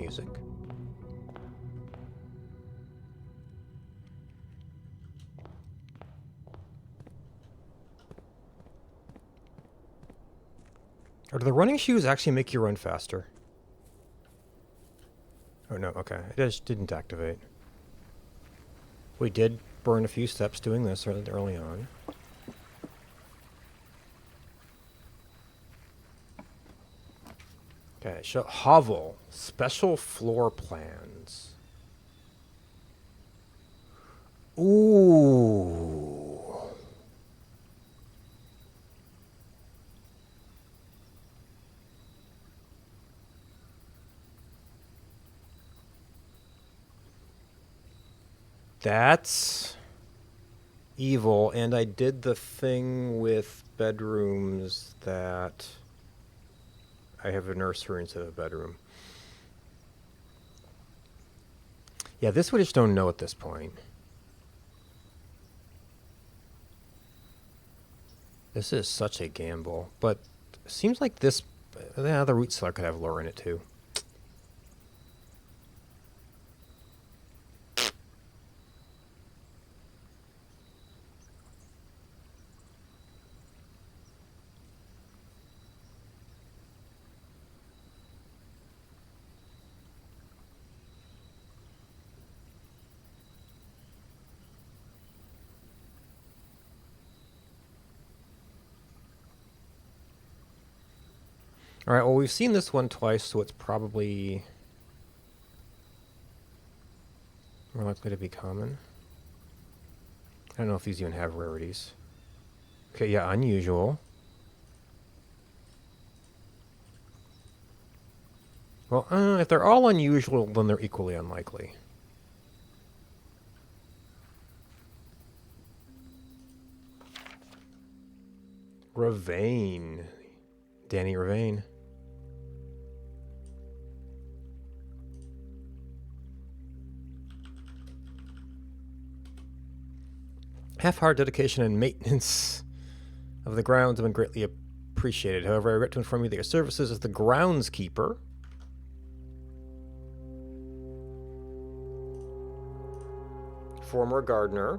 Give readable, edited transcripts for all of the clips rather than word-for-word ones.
music. Or do the running shoes actually make you run faster? Oh no, okay. It just didn't activate. We did burn a few steps doing this early on. Okay, Hovel. Special floor plans. Ooh. That's evil, and I did the thing with bedrooms that I have a nursery instead of a bedroom. Yeah, this we just don't know at this point. This is such a gamble, but it seems like this, the root cellar could have lore in it too. All right, well, we've seen this one twice, so it's probably more likely to be common. I don't know if these even have rarities. Okay, yeah, unusual. Well, if they're all unusual, then they're equally unlikely. Ravane. Danny Ravane. Half-heart dedication and maintenance of the grounds have been greatly appreciated. However, I regret to inform you that your services as the groundskeeper former gardener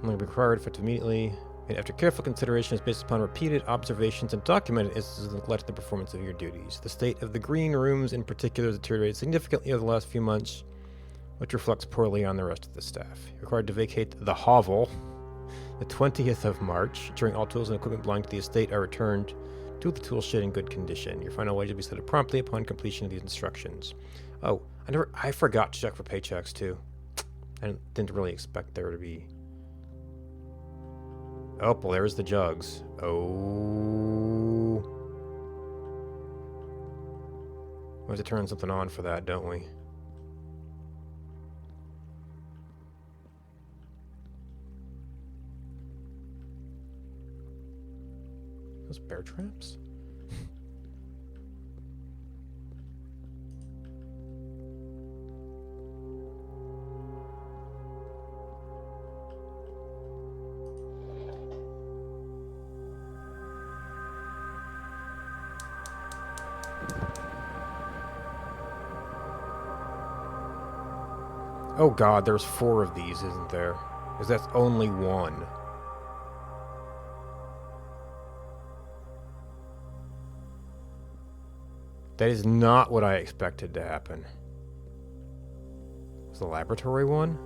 will be required for it to immediately, and after careful consideration is based upon repeated observations and documented instances of neglect in the performance of your duties. The state of the green rooms in particular has deteriorated significantly over the last few months, which reflects poorly on the rest of the staff. You're required to vacate the hovel the 20th of March. During all tools and equipment belonging to the estate are returned to the tool shed in good condition. Your final wage will be set up promptly upon completion of these instructions. Oh, I forgot to check for paychecks too. I didn't really expect there to be. Oh, well, there's the jugs. Oh. We have to turn something on for that, don't we? Those bear traps? Oh god, there's 4 of these, isn't there? Because that's only one. That is not what I expected to happen. Was the laboratory one?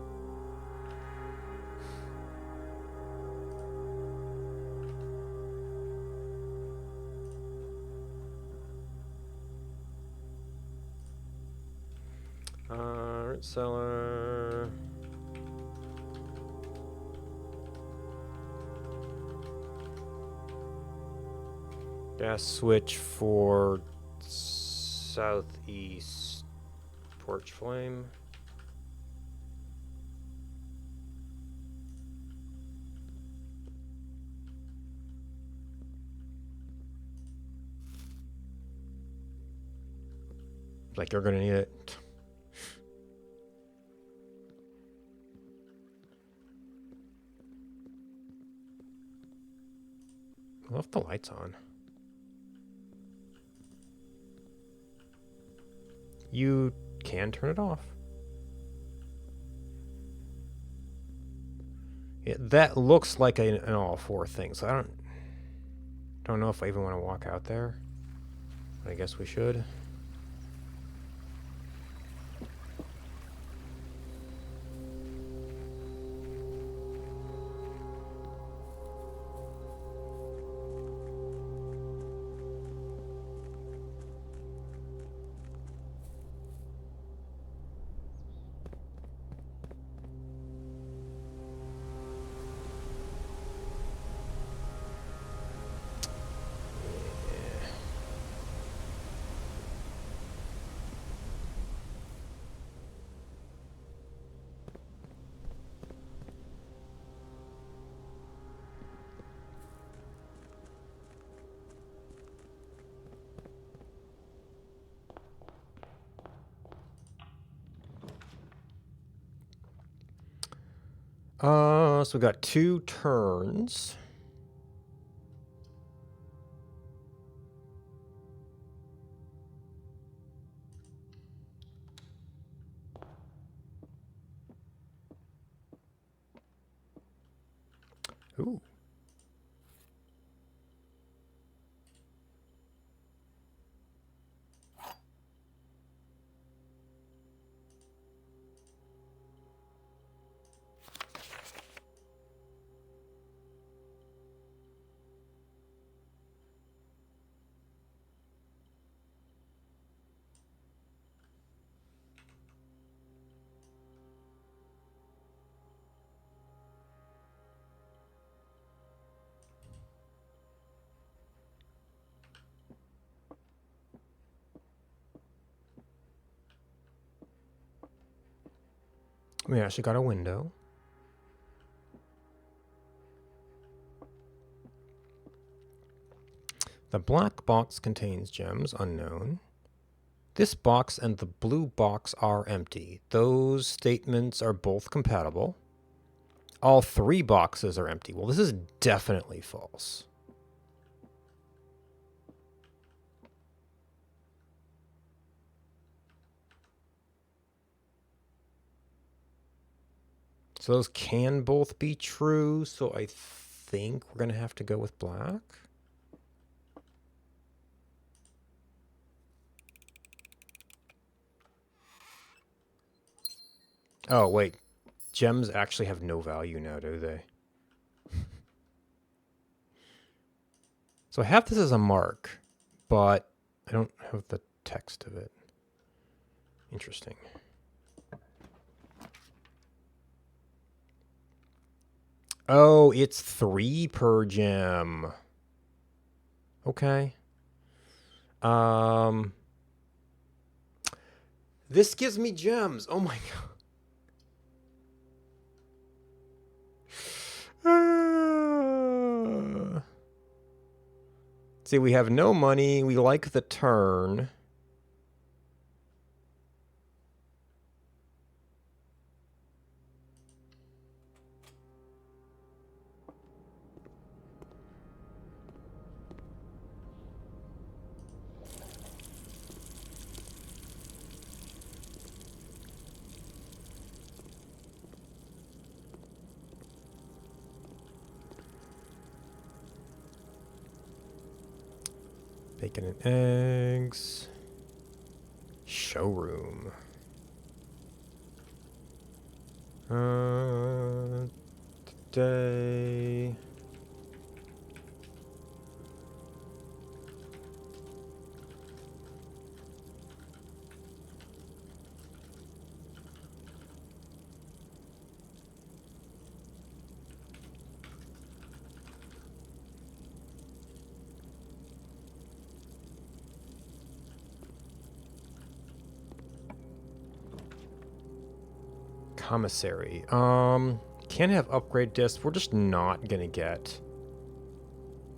Root cellar. Gas switch for southeast porch flame. Like you're gonna need it. left the lights on. You can turn it off. Yeah, that looks like an all-4 thing, so I don't know if I even want to walk out there. But I guess we should. So we got 2 turns. Ooh. We actually got a window. The black box contains gems, unknown. This box and the blue box are empty. Those statements are both compatible. All 3 boxes are empty. Well, this is definitely false. So those can both be true, so I think we're going to have to go with black. Oh, wait. Gems actually have no value now, do they? So I have this as a mark, but I don't have the text of it. Interesting. Oh, it's 3 per gem. Okay. This gives me gems. Oh my god. See, we have no money. We like the turn. Bacon and eggs. Showroom. Today. Commissary. Can have upgrade discs. We're just not gonna get.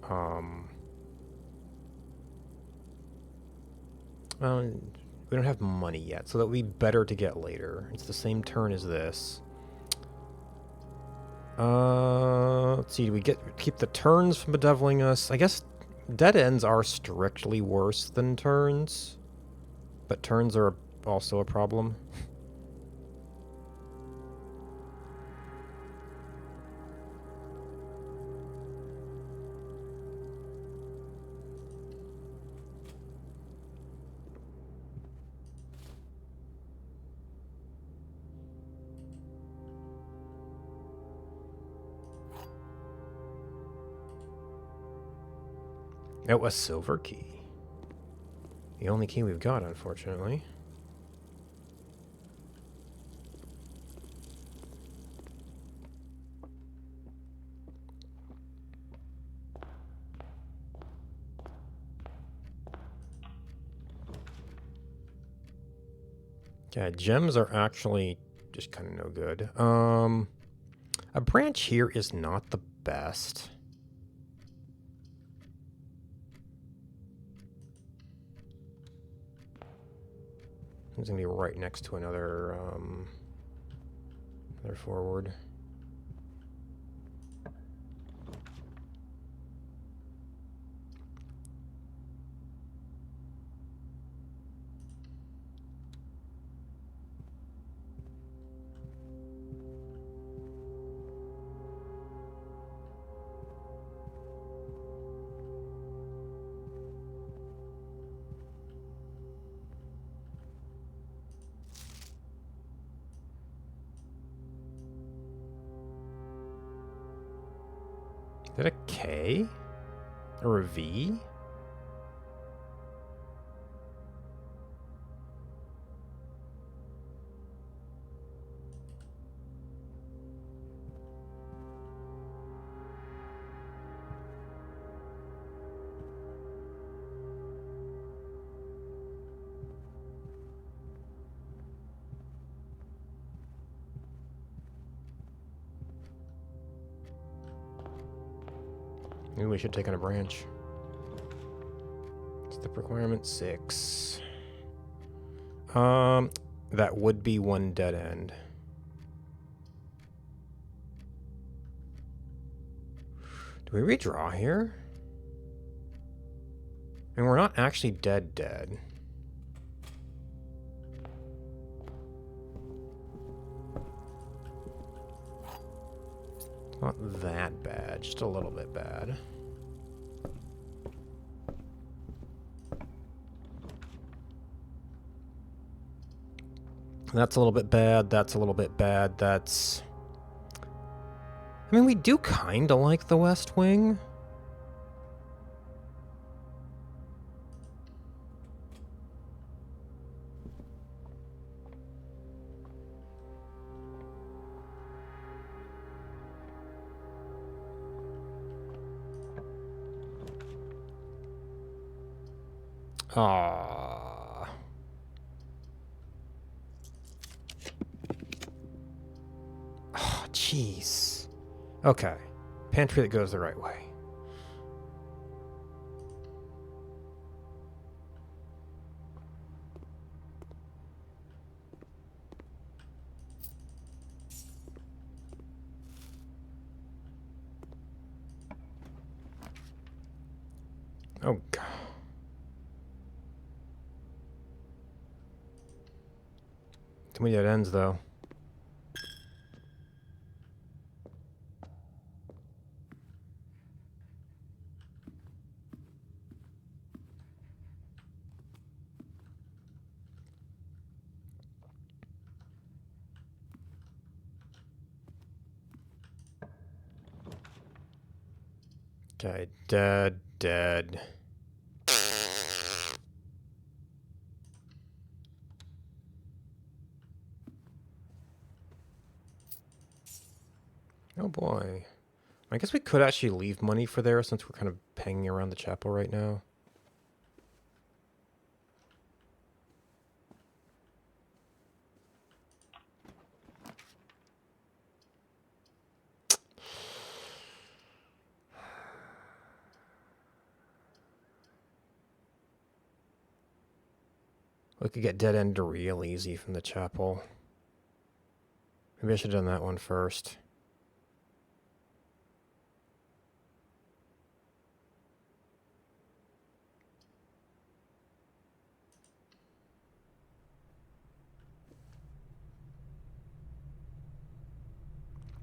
Well, we don't have money yet, so that would be better to get later. It's the same turn as this. Let's see. Do we keep the turns from bedeviling us? I guess dead ends are strictly worse than turns, but turns are also a problem. Oh, a silver key. The only key we've got, unfortunately. Yeah, gems are actually just kind of no good. A branch here is not the best. It's gonna be right next to another forward. Is that a K? Or a V? Maybe we should take on a branch. Step requirement 6. That would be one dead end. Do we redraw here? I mean, we're not actually dead. Not that bad, just a little bit bad. That's a little bit bad, that's a little bit bad, that's... I mean, we do kinda like the West Wing. Ah. Oh, jeez. Okay. Pantry that goes the right way. Oh, God. Too many dead ends, though. Okay, dead. Oh boy. I guess we could actually leave money for there since we're kind of hanging around the chapel right now. We could get dead end real easy from the chapel. Maybe I should have done that one first.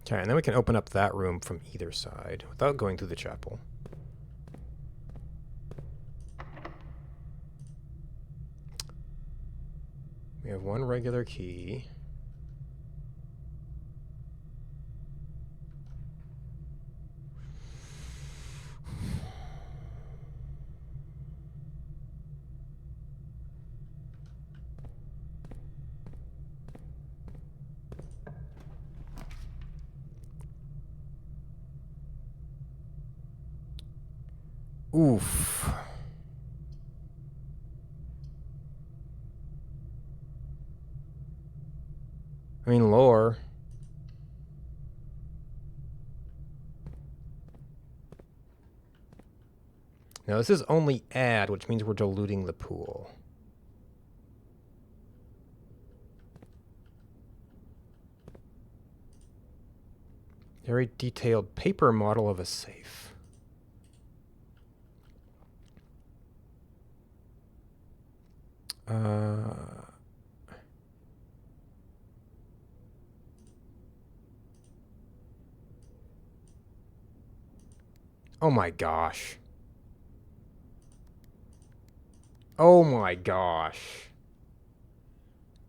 Okay, and then we can open up that room from either side without going through the chapel. We have one regular key. Oof. I mean, lore. Now, this is only add, which means we're diluting the pool. Very detailed paper model of a safe. Oh my gosh. Oh my gosh.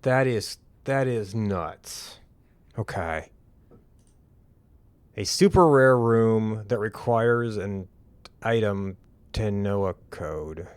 That is nuts. Okay. A super rare room that requires an item to know a code.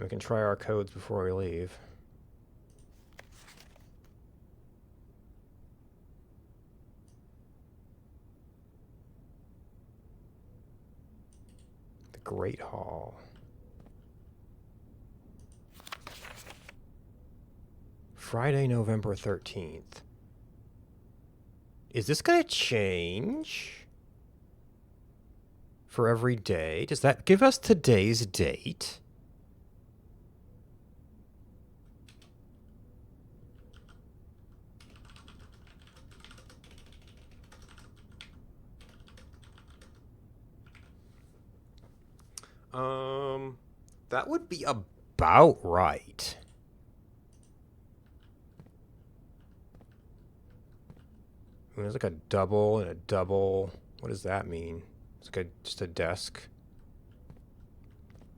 We can try our codes before we leave. The Great Hall. Friday, November 13th. Is this going to change for every day? Does that give us today's date? That would be about right. There's like a double and a double. What does that mean? It's like just a desk.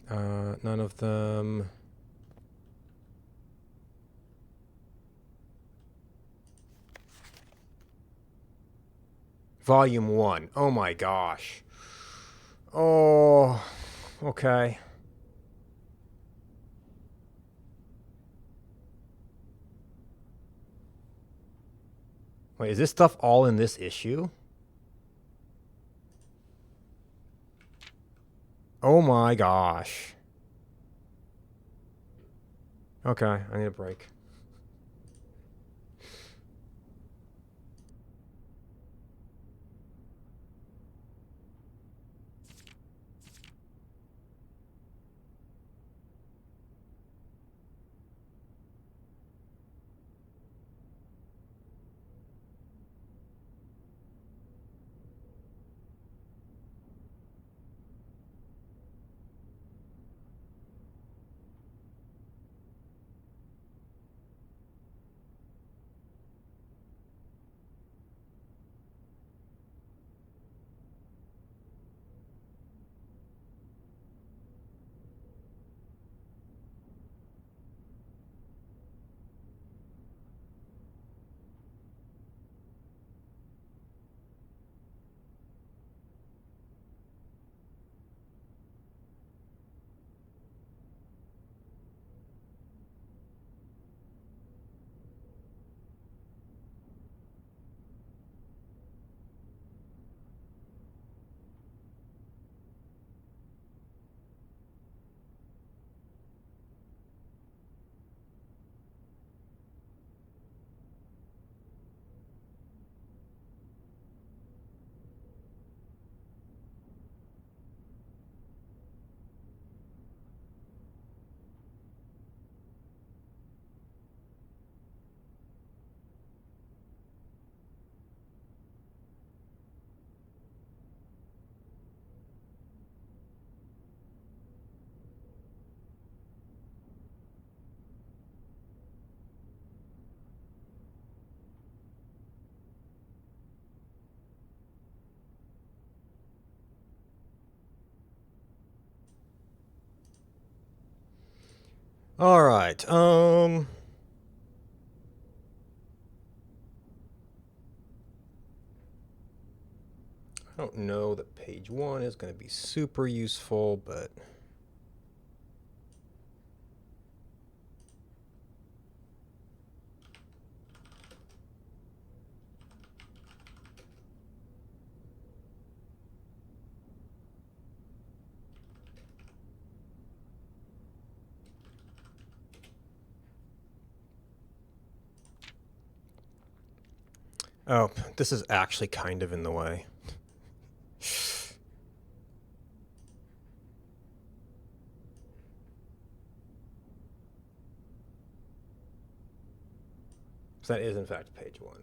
None of them. Volume 1. Oh my gosh. Oh, okay. Wait, is this stuff all in this issue? Oh my gosh. Okay, I need a break. All right. I don't know that page 1 is going to be super useful, but oh, this is actually kind of in the way. So that is in fact page 1.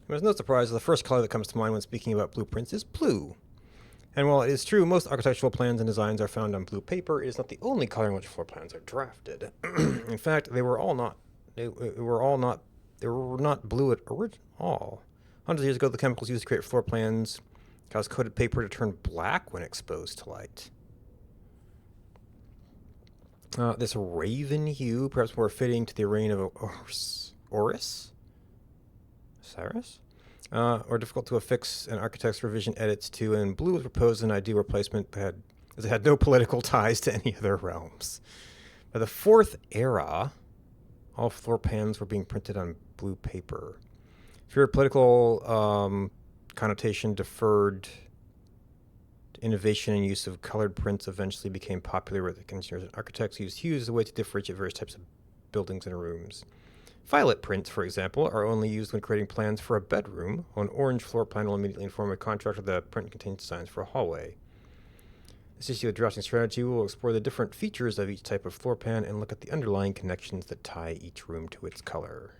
There's no surprise, the first color that comes to mind when speaking about blueprints is blue. And while it is true most architectural plans and designs are found on blue paper, it is not the only color in which floor plans are drafted. In fact, they were not blue at all. Hundreds of years ago, the chemicals used to create floor plans caused coated paper to turn black when exposed to light. This raven hue, perhaps more fitting to the reign of Horus? Cyrus? Or difficult to affix an architect's revision edits to, and blue was proposed as an ideal replacement, as it had no political ties to any other realms. By the Fourth Era, all floor plans were being printed on blue paper. Fewer political connotation deferred innovation and use of colored prints eventually became popular with engineers and architects used hues as a way to differentiate various types of buildings and rooms. Violet prints, for example, are only used when creating plans for a bedroom, while an orange floor plan will immediately inform a contractor that the print contains designs for a hallway. This issue of drafting strategy will explore the different features of each type of floor plan and look at the underlying connections that tie each room to its color.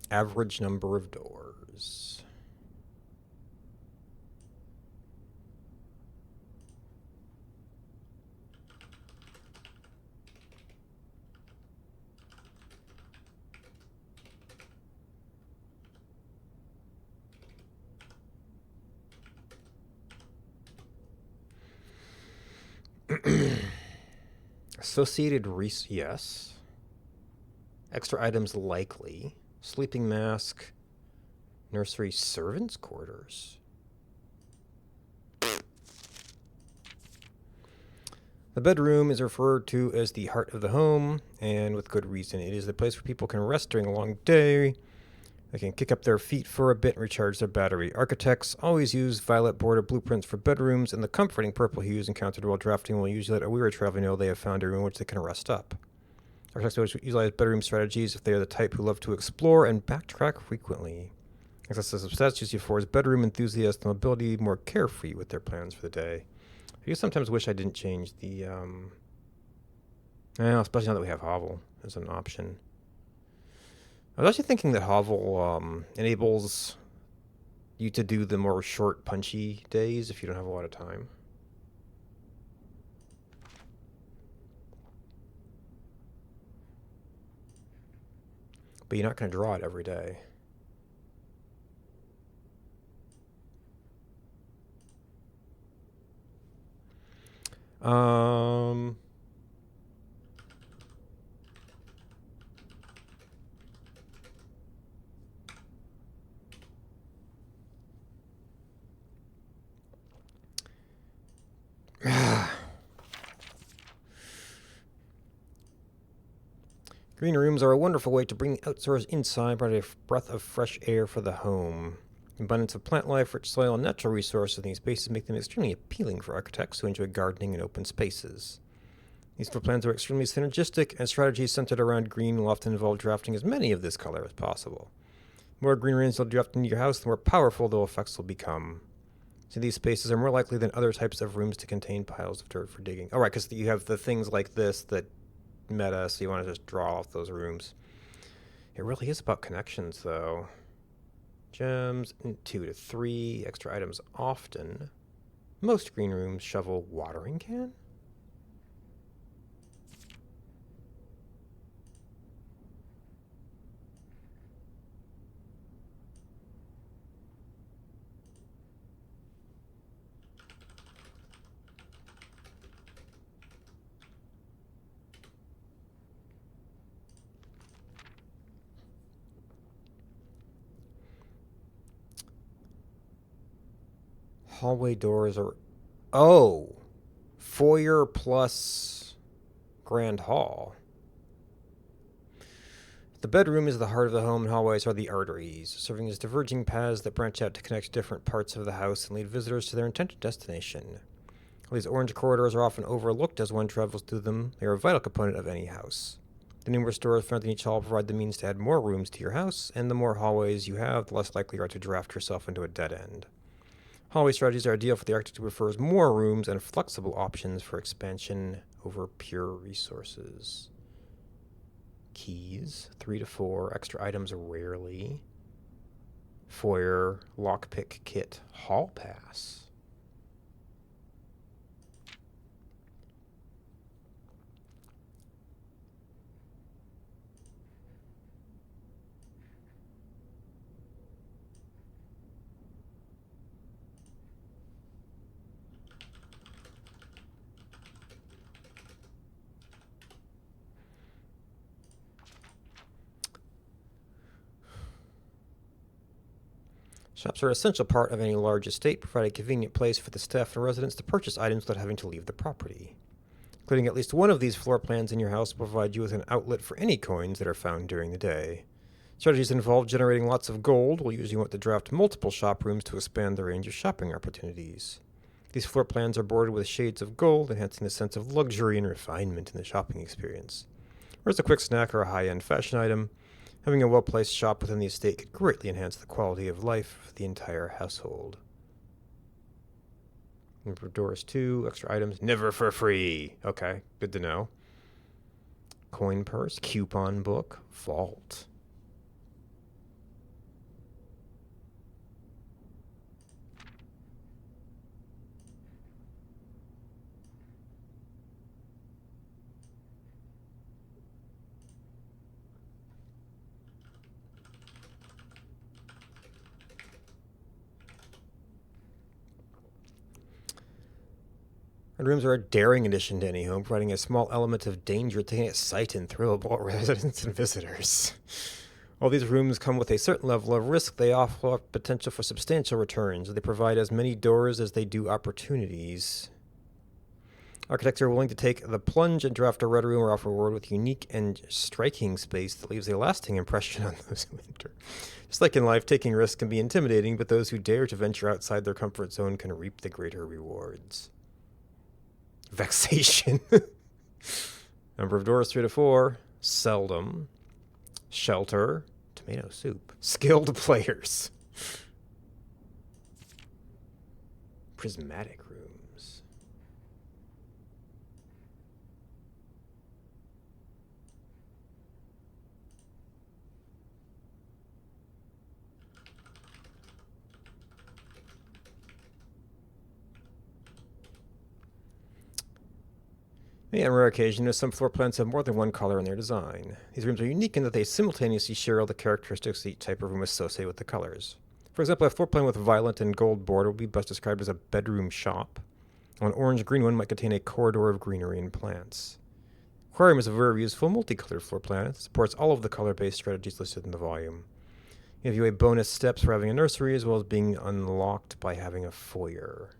Average number of doors. Associated yes. Extra items likely. Sleeping mask. Nursery servants' quarters. The bedroom is referred to as the heart of the home, and with good reason. It is the place where people can rest during a long day. They can kick up their feet for a bit and recharge their battery. Architects always use violet border blueprints for bedrooms, and the comforting purple hues encountered while drafting will usually let a weary traveler know they have found a room in which they can rest up. Architects always utilize bedroom strategies if they are the type who love to explore and backtrack frequently. Access of statues affords bedroom enthusiasts the ability to be more carefree with their plans for the day. I do sometimes wish I didn't change the, especially now that we have Hovel as an option. I was actually thinking that Hovel enables you to do the more short, punchy days if you don't have a lot of time. But you're not going to draw it every day. Green rooms are a wonderful way to bring the outdoors inside, provide a breath of fresh air for the home. Abundance of plant life, rich soil, and natural resources in these spaces make them extremely appealing for architects who enjoy gardening in open spaces. These floor plans are extremely synergistic, and strategies centered around green will often involve drafting as many of this color as possible. The more green rooms you'll draft into your house, the more powerful the effects will become. So these spaces are more likely than other types of rooms to contain piles of dirt for digging. Oh, right, because you have the things like this that meta, so you want to just draw off those rooms. It really is about connections, though. Gems, 2 to 3, extra items often. Most green rooms shovel watering can? Hallway doors are... Oh! Foyer plus grand hall. The bedroom is the heart of the home, and hallways are the arteries, serving as diverging paths that branch out to connect different parts of the house and lead visitors to their intended destination. While these orange corridors are often overlooked as one travels through them, they are a vital component of any house. The numerous doors found in each hall provide the means to add more rooms to your house, and the more hallways you have, the less likely you are to draft yourself into a dead end. Hallway strategies are ideal for the architect who prefers more rooms and flexible options for expansion over pure resources. Keys, 3 to 4. Extra items rarely. Foyer, lockpick kit, hall pass. Shops are an essential part of any large estate, providing a convenient place for the staff and residents to purchase items without having to leave the property. Including at least one of these floor plans in your house will provide you with an outlet for any coins that are found during the day. Strategies involve generating lots of gold. We'll usually want to draft multiple shop rooms to expand the range of shopping opportunities. These floor plans are bordered with shades of gold, enhancing the sense of luxury and refinement in the shopping experience. Whereas a quick snack or a high-end fashion item, having a well-placed shop within the estate could greatly enhance the quality of life of the entire household. Number doors 2, extra items, never for free. Okay, good to know. Coin purse, coupon book, vault. And rooms are a daring addition to any home, providing a small element of danger to excite and thrill both residents and visitors. While these rooms come with a certain level of risk, they offer potential for substantial returns. They provide as many doors as they do opportunities. Architects are willing to take the plunge and draft a red room or offer a reward with unique and striking space that leaves a lasting impression on those who enter. Just like in life, taking risks can be intimidating, but those who dare to venture outside their comfort zone can reap the greater rewards. Vexation. Number of doors 3 to 4. Seldom. Shelter. Tomato soup. Skilled players. Prismatic rooms. On rare occasion, some floor plans have more than one color in their design. These rooms are unique in that they simultaneously share all the characteristics each type of room associated with the colors. For example, a floor plan with violet and gold border would be best described as a bedroom shop, while an orange-green one might contain a corridor of greenery and plants. Aquarium is a very useful multicolored floor plan. It supports all of the color-based strategies listed in the volume. It gives you a bonus steps for having a nursery, as well as being unlocked by having a foyer.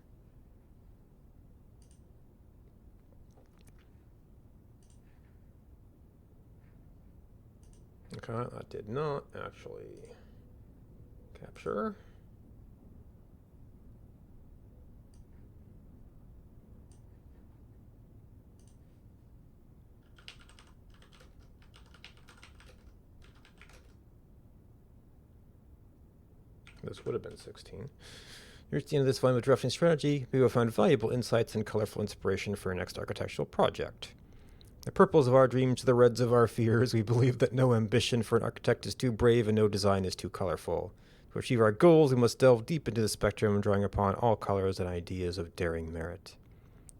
Okay, that did not actually capture. This would have been 16. Here's the end of this volume of drafting strategy. We will find valuable insights and colorful inspiration for our next architectural project. The purples of our dreams, the reds of our fears, we believe that no ambition for an architect is too brave and no design is too colorful. To achieve our goals, we must delve deep into the spectrum, drawing upon all colors and ideas of daring merit.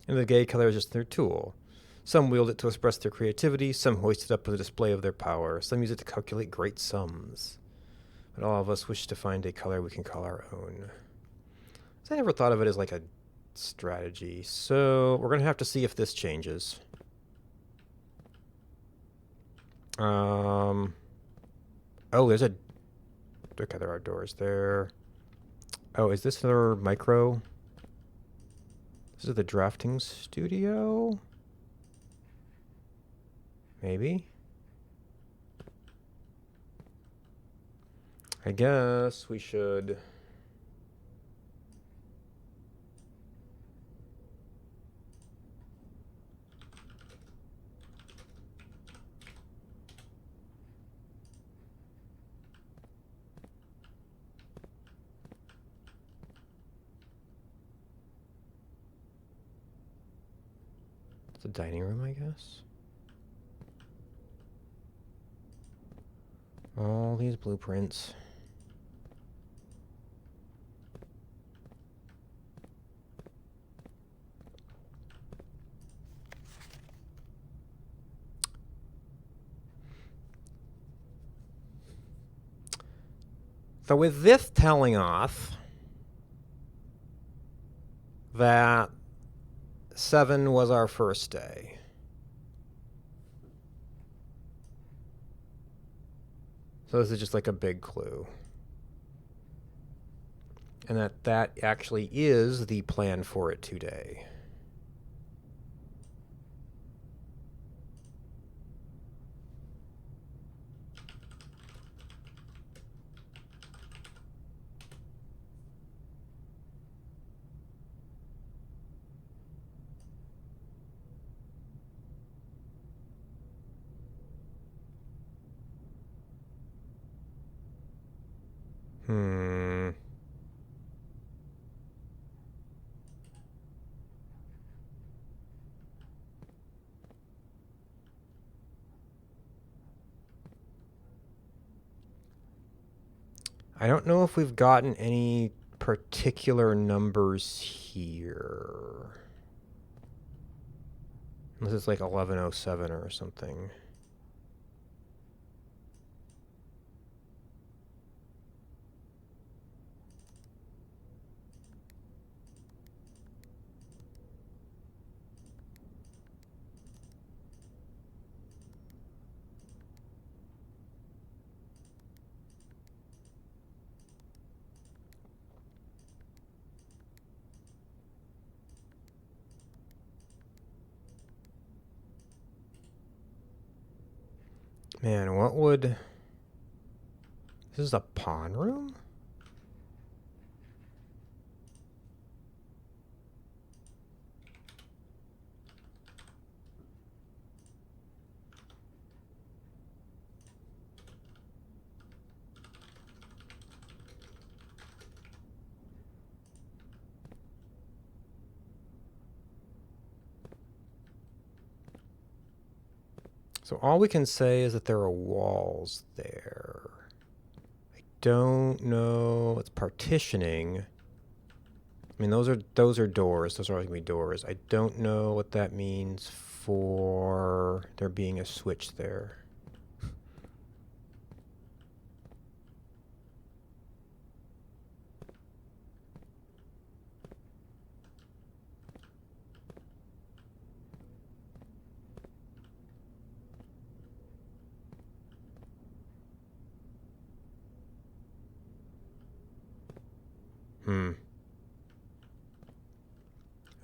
And the gay color is just their tool. Some wield it to express their creativity, some hoist it up as a display of their power, some use it to calculate great sums. But all of us wish to find a color we can call our own. I never thought of it as like a strategy, so we're going to have to see if this changes. Oh, there's a... Okay, there are doors there. Oh, is this another micro? This is the drafting studio? Maybe? I guess we should... It's a dining room, I guess. All these blueprints. So with this telling us that 7 was our first day. So this is just like a big clue. And that actually is the plan for it today. I don't know if we've gotten any particular numbers here. Unless it's like 1107 or something. Man, what would... This is a pawn room? So all we can say is that there are walls there. I don't know. It's partitioning. I mean, those are doors. Those are always going to be doors. I don't know what that means for there being a switch there.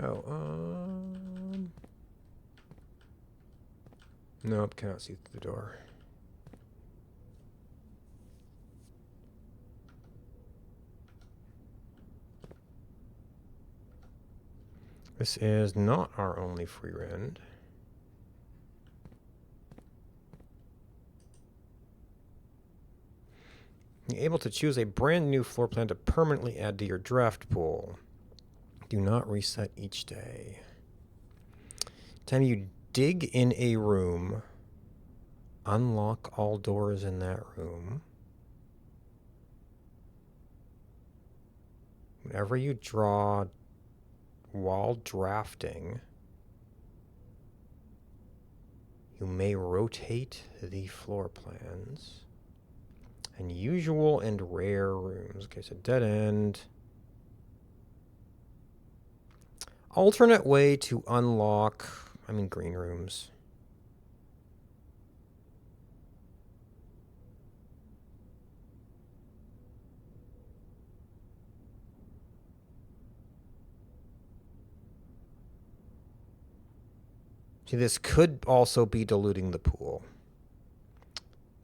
Oh, nope, cannot see through the door. This is not our only free rend. You're able to choose a brand new floor plan to permanently add to your draft pool. Do not reset each day. Time you dig in a room, unlock all doors in that room. Whenever you draw while drafting, you may rotate the floor plans. Unusual and rare rooms. Okay, so dead end. Alternate way to unlock, green rooms. See, this could also be diluting the pool,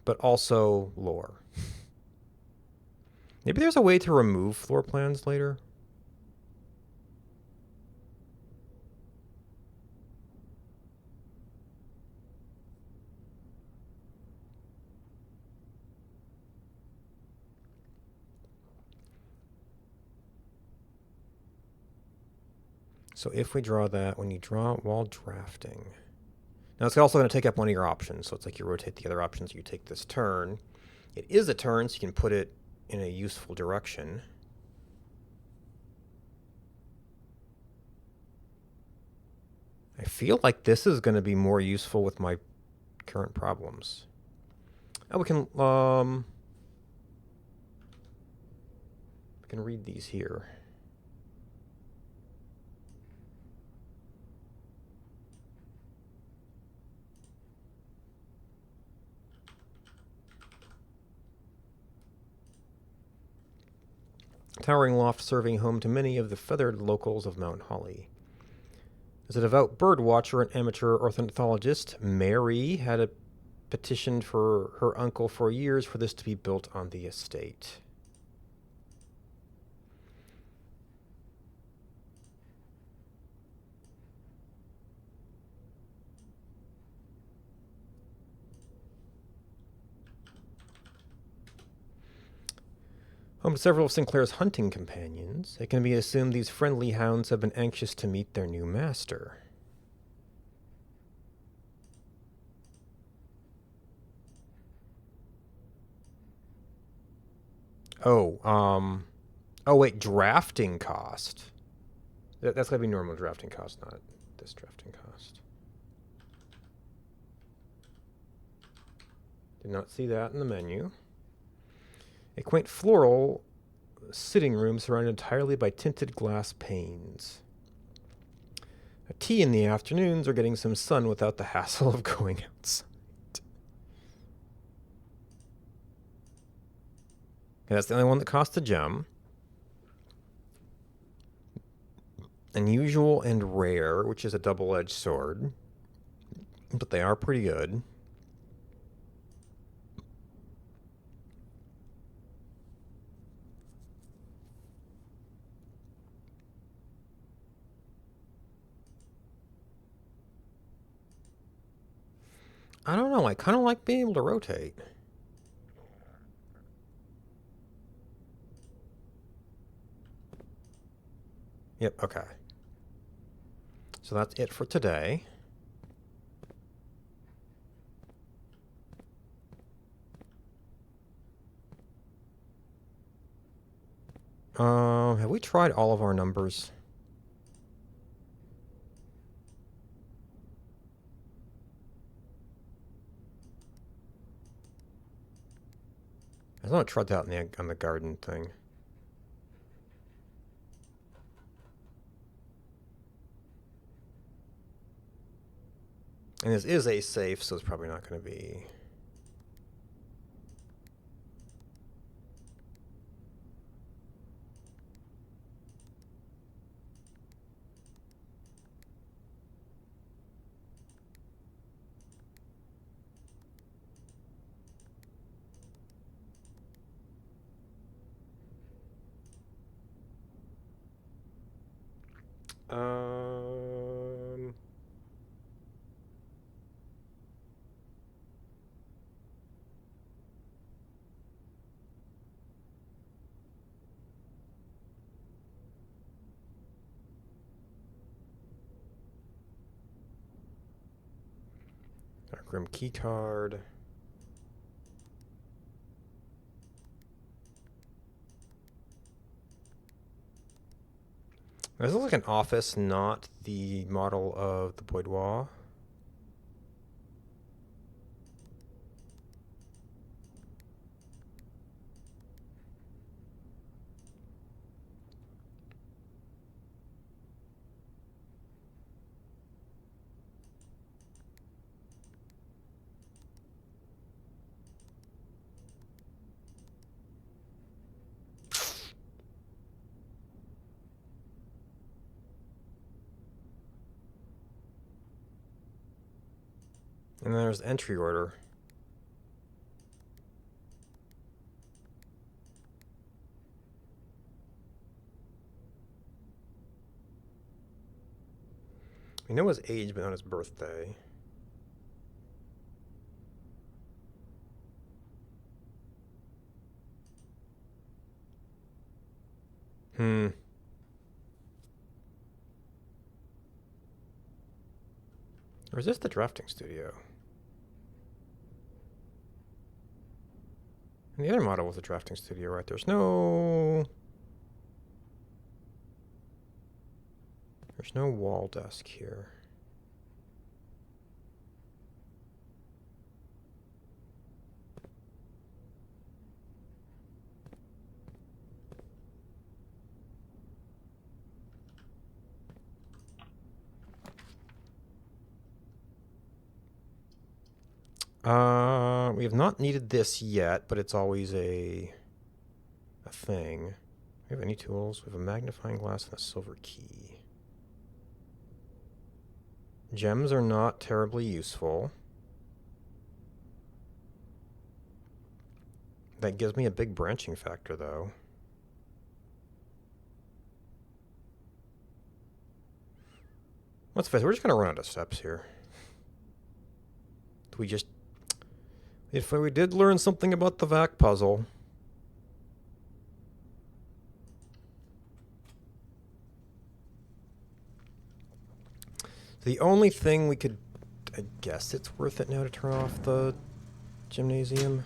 but also lore. Maybe there's a way to remove floor plans later. So if we draw that, when you draw it while drafting. Now it's also going to take up one of your options. So it's like you rotate the other options, you take this turn. It is a turn, so you can put it in a useful direction. I feel like this is going to be more useful with my current problems. Oh, we can read these here. Towering loft serving home to many of the feathered locals of Mount Holly. As a devout bird watcher and amateur ornithologist, Mary had petitioned for her uncle for years for this to be built on the estate. Home to several of Sinclair's hunting companions, it can be assumed these friendly hounds have been anxious to meet their new master. Oh wait, drafting cost. That's gotta be normal drafting cost, not this drafting cost. Did not see that in the menu. A quaint floral sitting room surrounded entirely by tinted glass panes. A tea in the afternoons or getting some sun without the hassle of going outside. Okay, that's the only one that costs a gem. Unusual and rare, which is a double-edged sword. But they are pretty good. I don't know. I kind of like being able to rotate. Yep, okay. So that's it for today. Have we tried all of our numbers? I thought I tried that on the garden thing. And this is a safe, so it's probably not going to be... Um... Our Grim key card. This looks like an office, not the model of the boudoir. And then there's entry order. We know his age, but not his birthday. Or is this the drafting studio? And the other model was a drafting studio, right? There's no wall desk here. We have not needed this yet, but it's always a thing. Do we have any tools? We have a magnifying glass and a silver key. Gems are not terribly useful. That gives me a big branching factor, though. Let's face it, we're just going to run out of steps here. If we did learn something about the VAC puzzle. The only thing we could, I guess it's worth it now to turn off the gymnasium.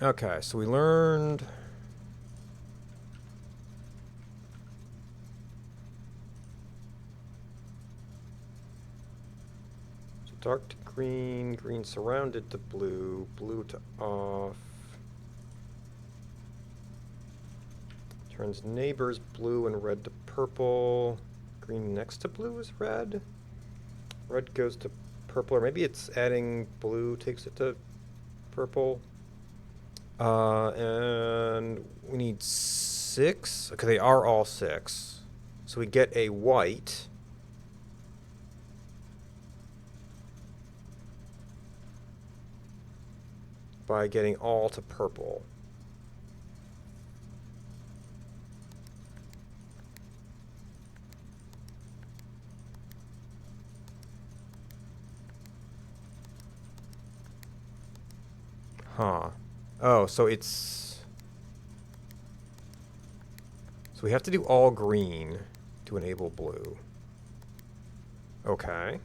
Okay, so we learned... So dark to green, green surrounded to blue, blue to off. Turns neighbors blue and red to purple. Green next to blue is red. Red goes to purple, or maybe it's adding blue, takes it to purple. And we need 6. Okay, they are all 6. So we get a white. By getting all to purple. Huh. Oh, so it's... So we have to do all green to enable blue. Okay.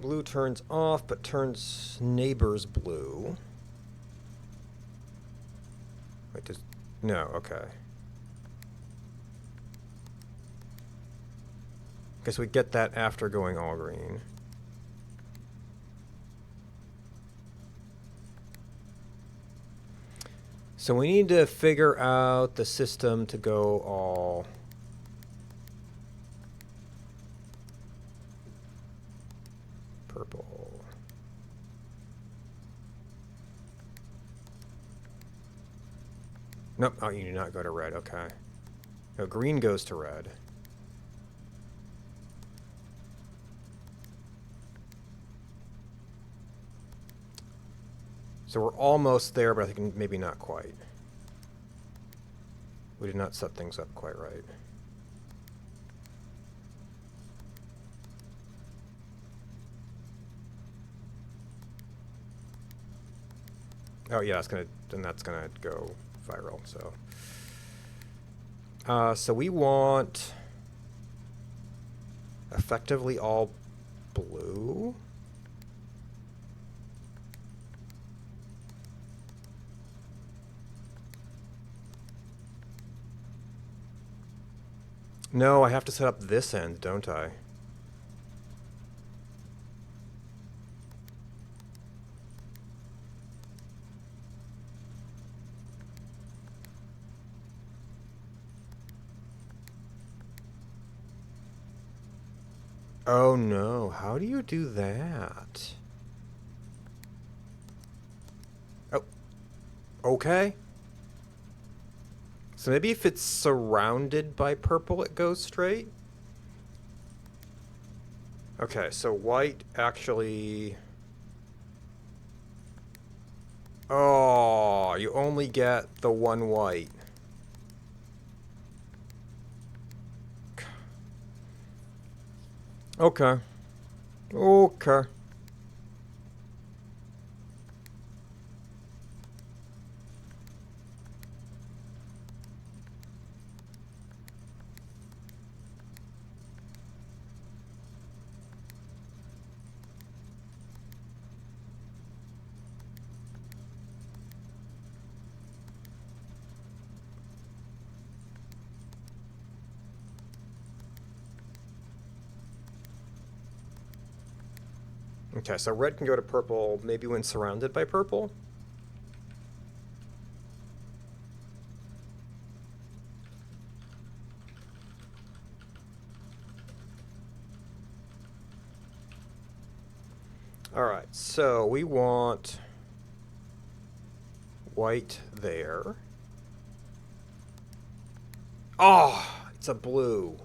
Blue turns off, but turns neighbors blue. Wait, does... No, okay. Guess we get that after going all green. So we need to figure out the system to go all... purple. Nope, oh, you do not go to red, okay. No, green goes to red. So we're almost there, but I think maybe not quite. We did not set things up quite right. Oh yeah, that's gonna go viral. So we want effectively all blue. No, I have to set up this end, don't I? Oh no, how do you do that? Oh, okay. So maybe if it's surrounded by purple, it goes straight? Okay, so white actually... Oh, you only get the one white. Okay. Okay. Okay, so red can go to purple maybe when surrounded by purple? Alright, so we want white there. Oh, it's a blue.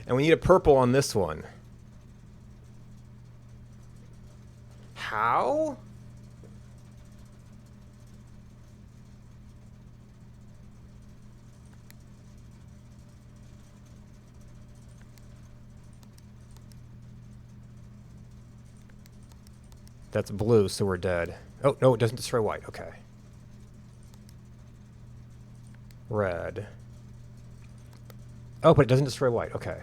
And we need a purple on this one. How? That's blue, so we're dead. Oh, no, it doesn't destroy white. Okay. Red. Oh, but it doesn't destroy white. Okay.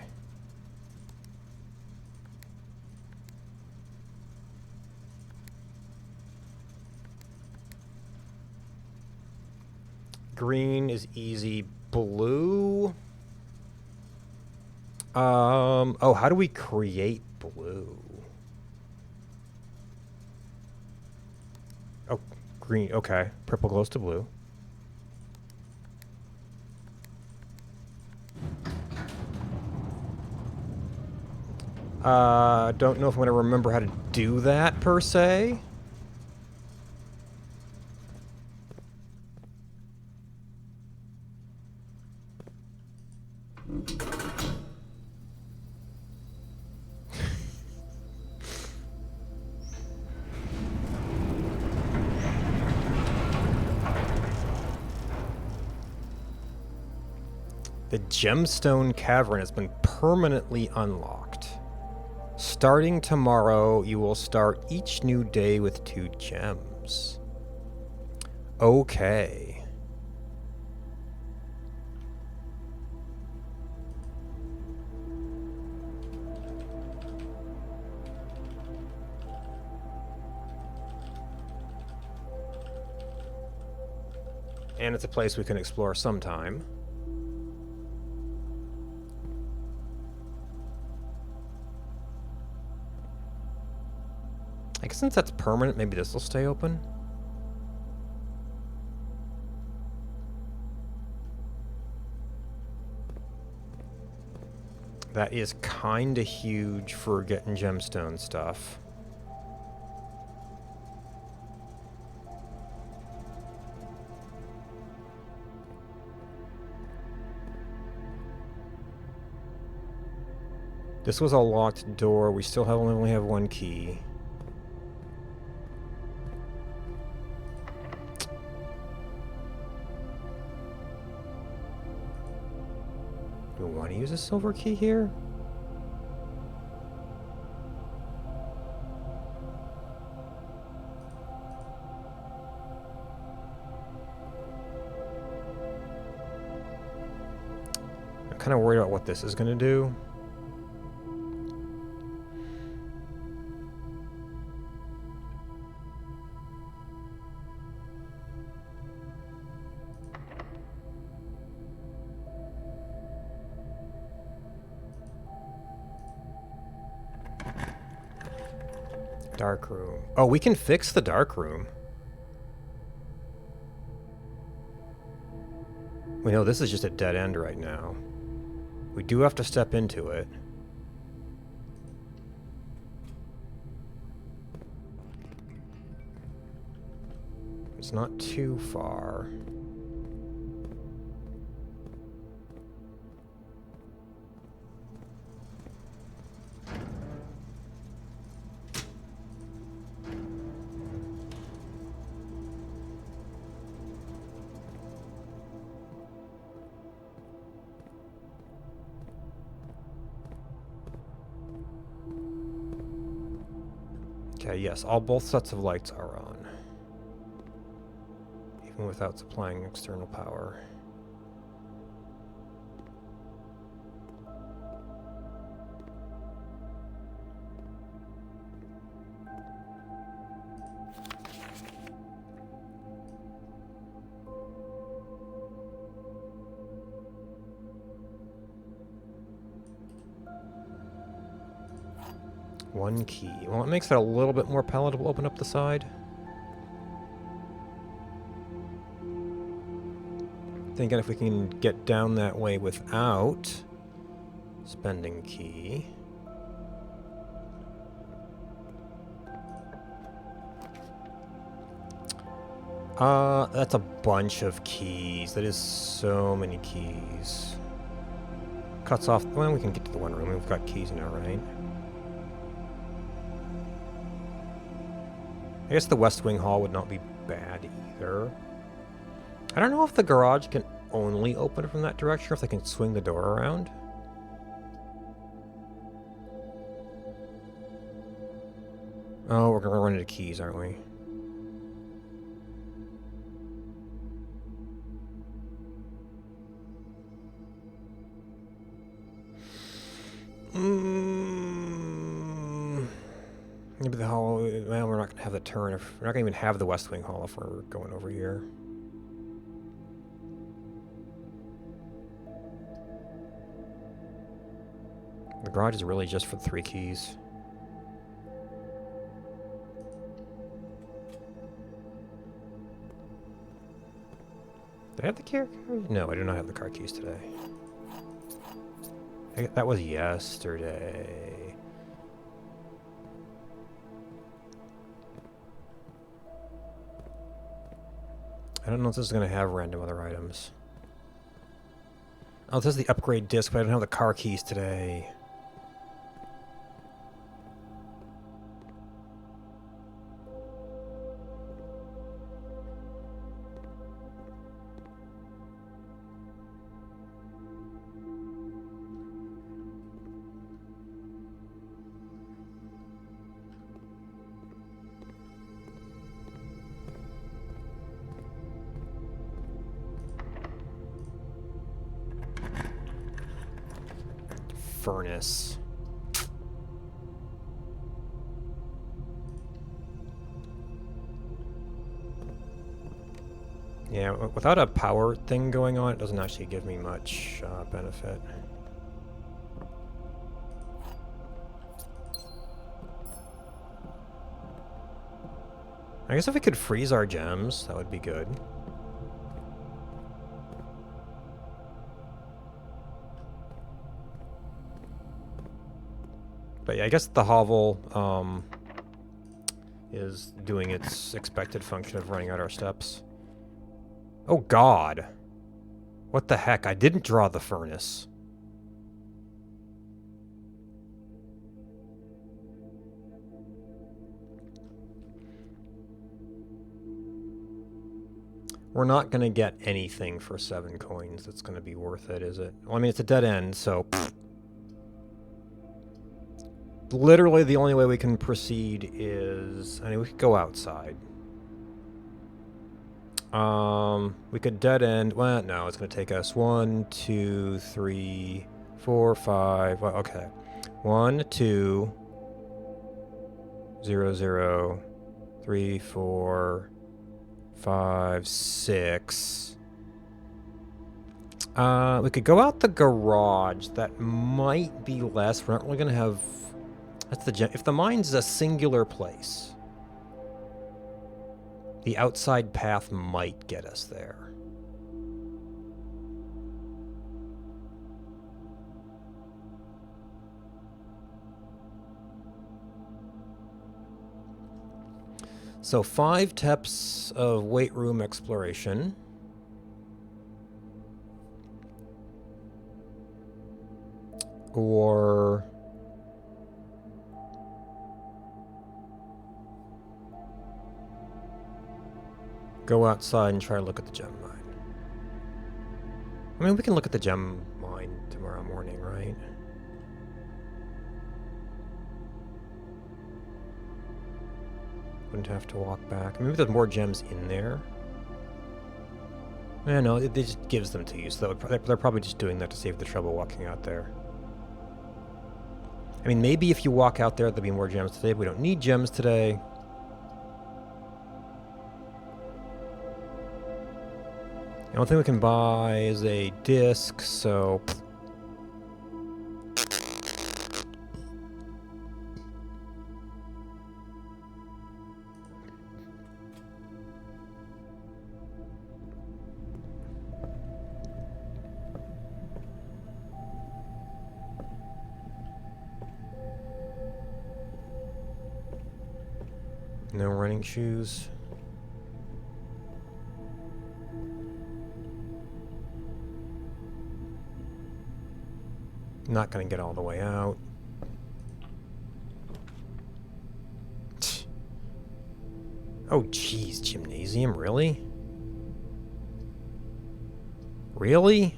Green is easy. Blue. Oh, how do we create blue? Oh, green. Okay. Purple goes to blue. Don't know if I'm going to remember how to do that, per se. The Gemstone Cavern has been permanently unlocked. Starting tomorrow, you will start each new day with 2 gems. Okay. And it's a place we can explore sometime. I guess since that's permanent, maybe this will stay open. That is kinda huge for getting gemstone stuff. This was a locked door. We still only have 1 key. Do we want to use a silver key here? I'm kind of worried about what this is going to do. Dark room. Oh, we can fix the dark room. We know this is just a dead end right now. We do have to step into it. It's not too far. Okay, yes, both sets of lights are on. Even without supplying external power. One key. Well, it makes it a little bit more palatable to open up the side. Thinking if we can get down that way without spending key. That's a bunch of keys. That is so many keys. Cuts off. Well, we can get to the one room. We've got keys now, right? I guess the West Wing Hall would not be bad either. I don't know if the garage can only open from that direction or if they can swing the door around. Oh, we're going to run into keys, aren't we? Maybe the hall. Well, we're not going to have the turn. We're not going to even have the West Wing Hall if we're going over here. The garage is really just for the 3 keys. Did I have the car keys? No, I do not have the car keys today. That was yesterday. I don't know if this is going to have random other items. Oh, this is the upgrade disc, but I don't have the car keys today. Furnace. Yeah, without a power thing going on, it doesn't actually give me much benefit. I guess if we could freeze our gems, that would be good. But yeah, I guess the hovel is doing its expected function of running out our steps. Oh god! What the heck? I didn't draw the furnace. We're not going to get anything for 7 coins that's going to be worth it, is it? Well, I mean, it's a dead end, so... Literally the only way we can proceed is... I mean, we could go outside. We could dead end... Well, no, it's going to take us 1, 2, 3, 4, 5... Well, okay. 1, 2... 0, 0... 3, 4... 5, 6... we could go out the garage. That might be less. We're not really going to have... That's the gem. If the mine's a singular place, the outside path might get us there. So 5 steps of weight room exploration. Or go outside and try to look at the gem mine. I mean, we can look at the gem mine tomorrow morning, right? Wouldn't have to walk back. Maybe there's more gems in there. Yeah, no, it just gives them to you, so they're probably just doing that to save the trouble walking out there. I mean, maybe if you walk out there, there'll be more gems today, but we don't need gems today. The only thing we can buy is a disc, so... No running shoes. Not gonna get all the way out. Oh, jeez, gymnasium, really? Really?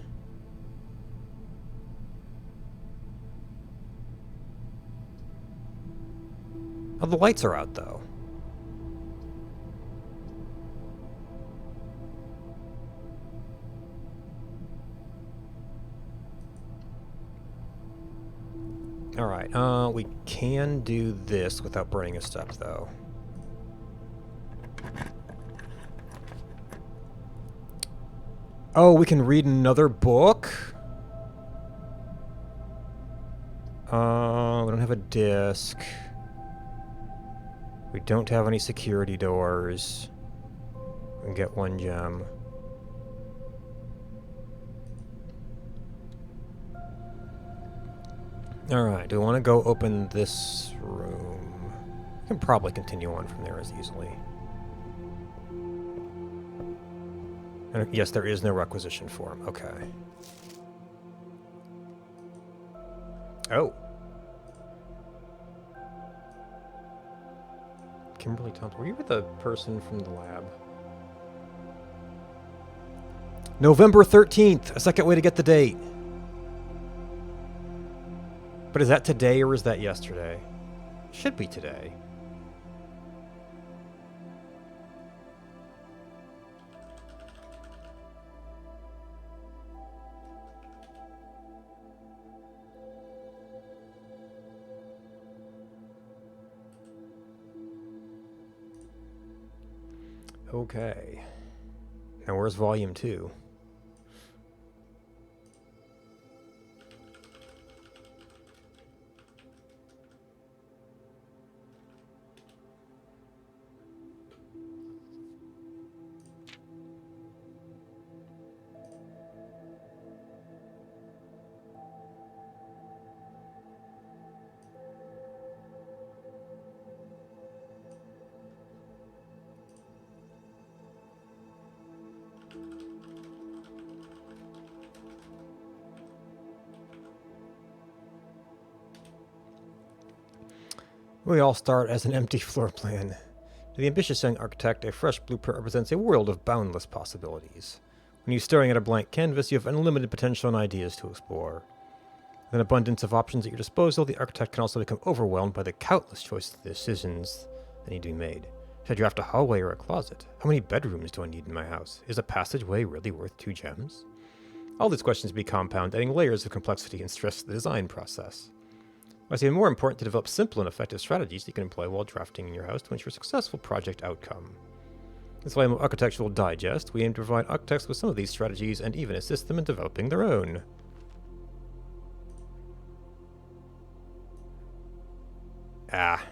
Oh, the lights are out, though. Alright, we can do this without burning a step, though. Oh, we can read another book? We don't have a disc. We don't have any security doors. We can get 1 gem. Alright, do we want to go open this room? We can probably continue on from there as easily. And yes, there is no requisition form. Okay. Oh. Kimberly Thompson. Were you with the person from the lab? November 13th! A second way to get the date. But is that today or is that yesterday? Should be today. Okay. Now where's volume 2? We all start as an empty floor plan. To the ambitious young architect, a fresh blueprint represents a world of boundless possibilities. When you're staring at a blank canvas, you have unlimited potential and ideas to explore. With an abundance of options at your disposal, the architect can also become overwhelmed by the countless choices of decisions that need to be made. Should I draft a hallway or a closet? How many bedrooms do I need in my house? Is a passageway really worth 2 gems? All these questions be compound, adding layers of complexity and stress to the design process. It's even more important to develop simple and effective strategies you can employ while drafting in your house to ensure a successful project outcome. This volume of Architectural Digest, we aim to provide architects with some of these strategies and even assist them in developing their own. Ah.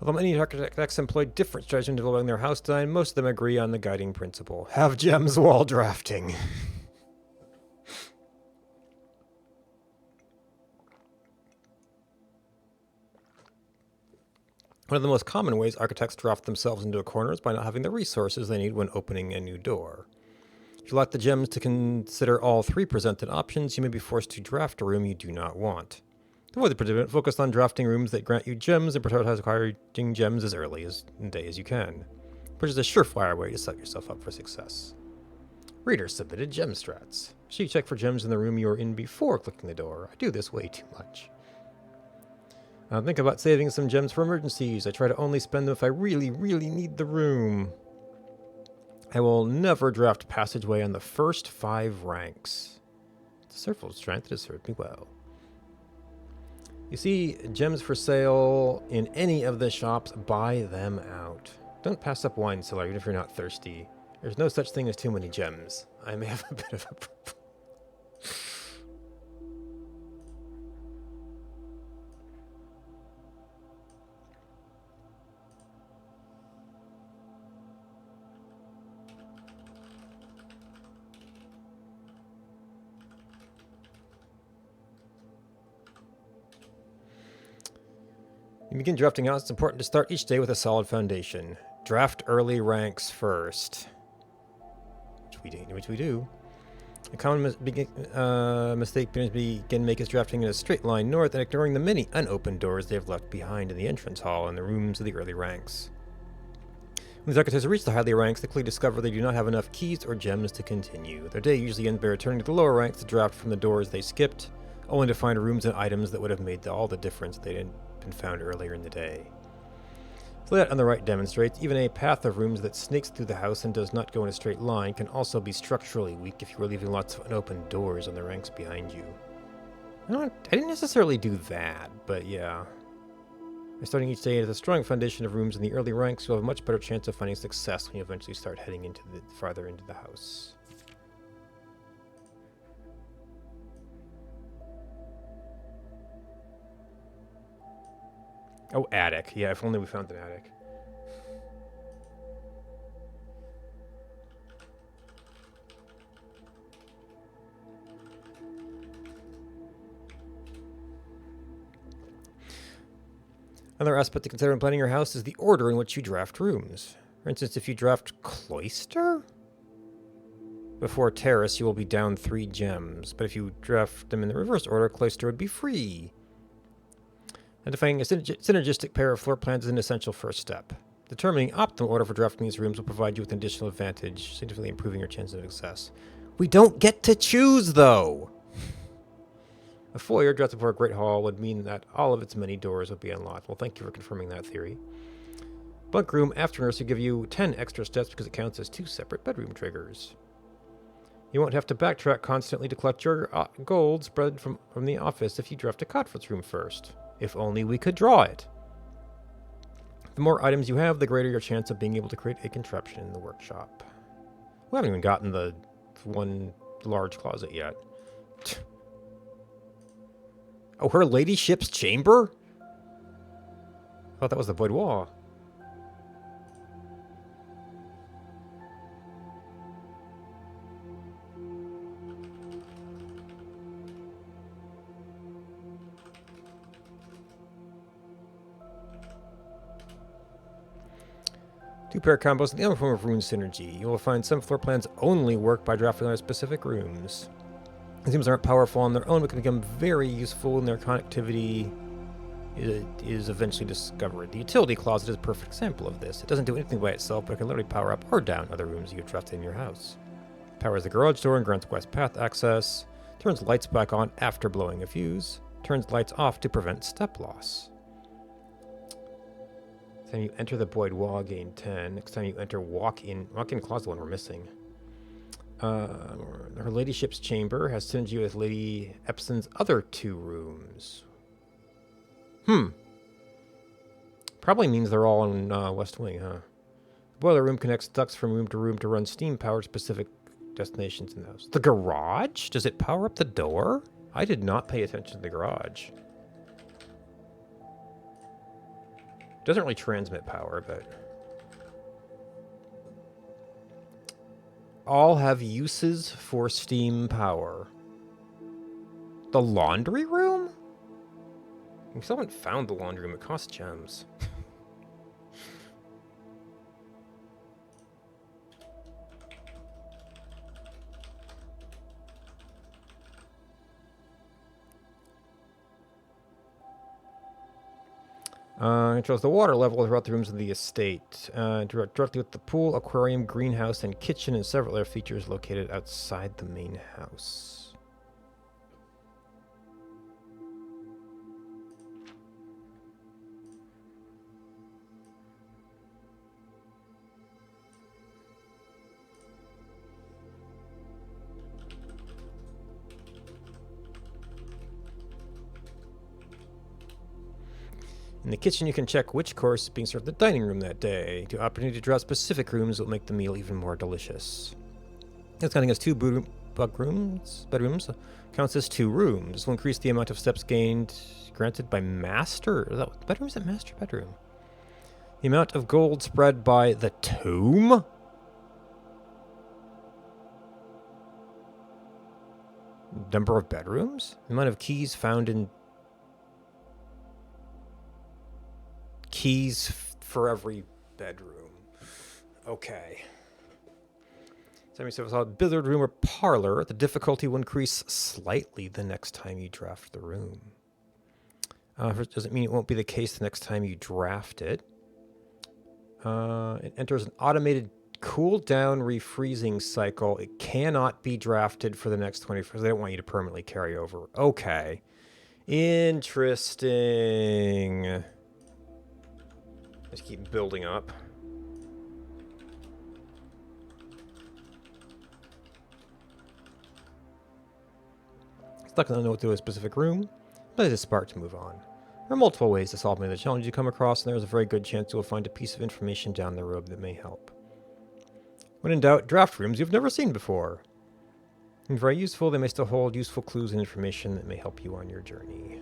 Although many architects employ different strategies in developing their house design, most of them agree on the guiding principle. Have gems while drafting. One of the most common ways architects draft themselves into a corner is by not having the resources they need when opening a new door. If you lack the gems to consider all three presented options, you may be forced to draft a room you do not want. To avoid the predicament, focus on drafting rooms that grant you gems and prioritize acquiring gems as early in the day as you can, which is a surefire way to set yourself up for success. Reader submitted gem strats. So you check for gems in the room you are in before clicking the door. I do this way too much. Think about saving some gems for emergencies. I try to only spend them if I really, really need the room. I will never draft passageway on the first 5 ranks. It's a circle of strength that has served me well. You see gems for sale in any of the shops, buy them out. Don't pass up wine cellar even if you're not thirsty. There's no such thing as too many gems. I may have a bit of a problem. You begin drafting out. It's important to start each day with a solid foundation. Draft early ranks first. Which we do. A common mistake beginners begin to make is drafting in a straight line north and ignoring the many unopened doors they have left behind in the entrance hall and the rooms of the early ranks. When these architects reach the highly ranks, they quickly discover they do not have enough keys or gems to continue. Their day usually ends by returning to the lower ranks to draft from the doors they skipped, only to find rooms and items that would have made all the difference if they hadn't been found earlier in the day. The layout on the right demonstrates even a path of rooms that snakes through the house and does not go in a straight line can also be structurally weak if you were leaving lots of unopened doors on the ranks behind you. I didn't necessarily do that, but yeah. By starting each day with a strong foundation of rooms in the early ranks, you'll have a much better chance of finding success when you eventually start heading into farther into the house. Oh, attic. Yeah, if only we found an attic. Another aspect to consider when planning your house is the order in which you draft rooms. For instance, if you draft cloister before terrace, you will be down 3 gems. But if you draft them in the reverse order, cloister would be free. Identifying a synergistic pair of floor plans is an essential first step. Determining optimal order for drafting these rooms will provide you with an additional advantage, significantly improving your chances of success. We don't get to choose, though! A foyer drafted for a great hall would mean that all of its many doors would be unlocked. Well, thank you for confirming that theory. Bunk room after nurse will give you 10 extra steps because it counts as 2 separate bedroom triggers. You won't have to backtrack constantly to collect your gold spread from the office if you draft a conference room first. If only we could draw it. The more items you have, the greater your chance of being able to create a contraption in the workshop. We haven't even gotten the one large closet yet. Oh, her ladyship's chamber? I thought that was the boudoir. Two-pair combos in the other form of rune synergy. You will find some floor plans only work by drafting on specific rooms. These rooms aren't powerful on their own, but can become very useful when their connectivity is eventually discovered. The utility closet is a perfect example of this. It doesn't do anything by itself, but it can literally power up or down other rooms you have drafted in your house. Powers the garage door and grants west path access. Turns lights back on after blowing a fuse. Turns lights off to prevent step loss. Next time you enter the boudoir, gain 10. Next time you enter walk-in closet, one we're missing. Her ladyship's chamber has synergy with Lady Epson's other 2 rooms. Probably means they're all in West Wing, huh? The boiler room connects ducts from room to run steam-powered specific destinations in the house. The garage? Does it power up the door? I did not pay attention to the garage. Doesn't really transmit power, but... all have uses for steam power. The laundry room? We still haven't found the laundry room. It costs gems. Controls the water level throughout the rooms of the estate. Directly with the pool, aquarium, greenhouse, and kitchen, and several other features located outside the main house. In the kitchen, you can check which course is being served in the dining room that day. The opportunity to draw specific rooms will make the meal even more delicious. This counting as two bedrooms counts as 2 rooms. This will increase the amount of steps gained granted by master. Is that bedroom? Is that master bedroom? The amount of gold spread by the tomb. Number of bedrooms. The amount of keys found in keys for every bedroom. Okay. So billiard room or parlor. The difficulty will increase slightly the next time you draft the room. Doesn't mean it won't be the case the next time you draft it. It enters an automated cool-down refreezing cycle. It cannot be drafted for the next 24 hours. They don't want you to permanently carry over. Okay. Interesting. Just keep building up. Stuck in know to a specific room, but it is spark to move on. There are multiple ways to solve many of the challenges you come across, and there is a very good chance you will find a piece of information down the road that may help. When in doubt, draft rooms you've never seen before. And very useful, they may still hold useful clues and information that may help you on your journey.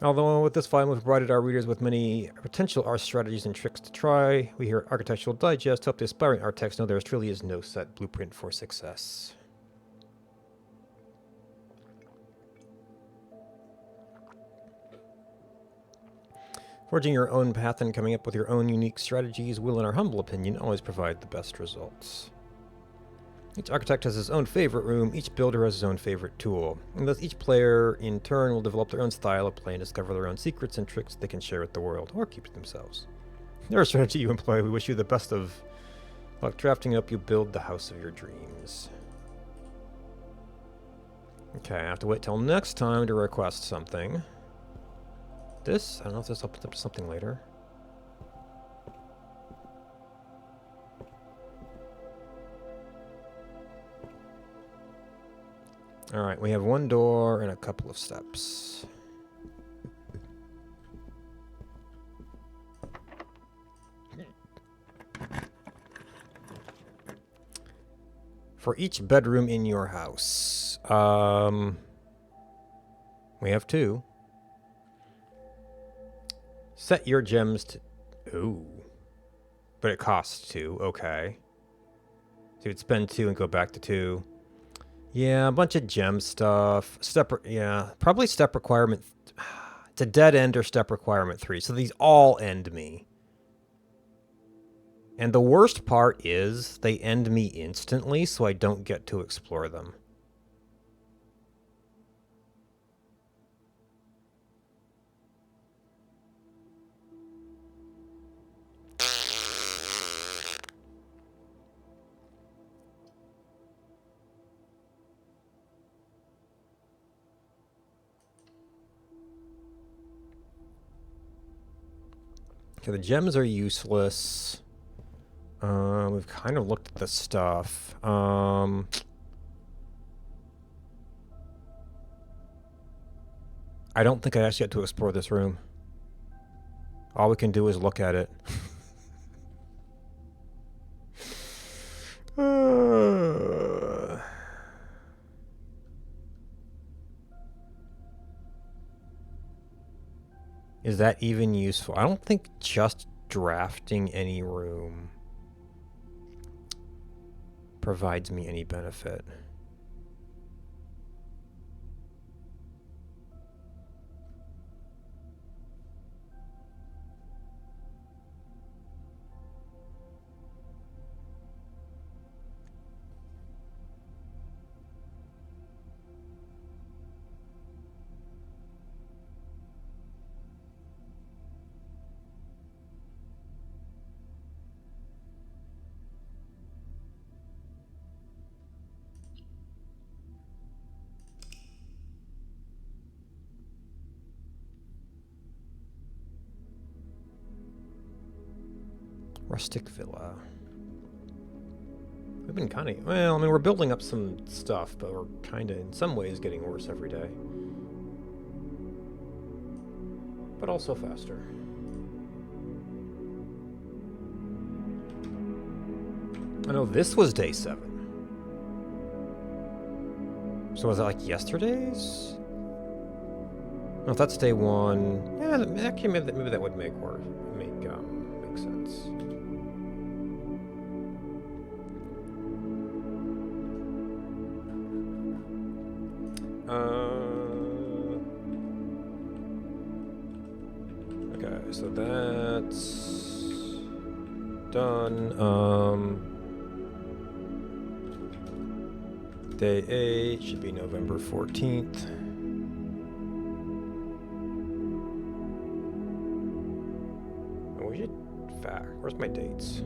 Although with this volume we've provided our readers with many potential art strategies and tricks to try, we here at Architectural Digest help the aspiring architects know there truly is no set blueprint for success. Forging your own path and coming up with your own unique strategies will, in our humble opinion, always provide the best results. Each architect has his own favorite room, each builder has his own favorite tool, and thus each player, in turn, will develop their own style of play and discover their own secrets and tricks they can share with the world, or keep to themselves. Whatever strategy you employ, we wish you the best of luck drafting up you build the house of your dreams. Okay, I have to wait till next time to request something. This? I don't know if this opens up to something later. Alright, we have one door and a couple of steps. For each bedroom in your house. We have 2. Set your gems to... Ooh. But it costs 2, okay. So you'd spend 2 and go back to 2. Yeah, a bunch of gem stuff. Probably step requirement. It's a dead end or step requirement 3. So these all end me. And the worst part is they end me instantly, so I don't get to explore them. Okay, the gems are useless. We've kind of looked at the stuff. I don't think I actually got to explore this room. All we can do is look at it. Is that even useful? I don't think just drafting any room provides me any benefit. Rustic villa. We've been kind of, well, I mean, we're building up some stuff, but we're kind of, in some ways, getting worse every day. But also faster. I know this was day 7. So was that like yesterday's? No, if that's day 1. Yeah, actually, maybe that would make sense. Okay, so that's done. Day 8 should be November 14th. Oh, we should fact. Where's my dates?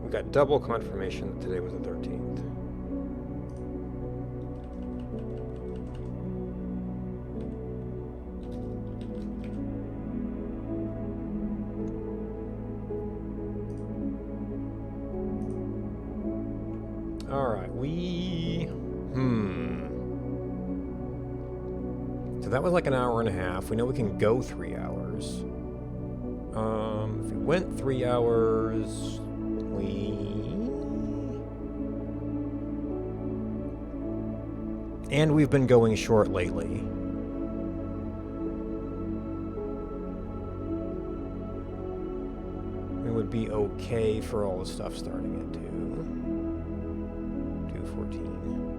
We got double confirmation that today was the 13th. Alright, so that was like an hour and a half. We know we can go 3 hours. If we went 3 hours, and we've been going short lately. It would be okay for all the stuff starting at 2:14.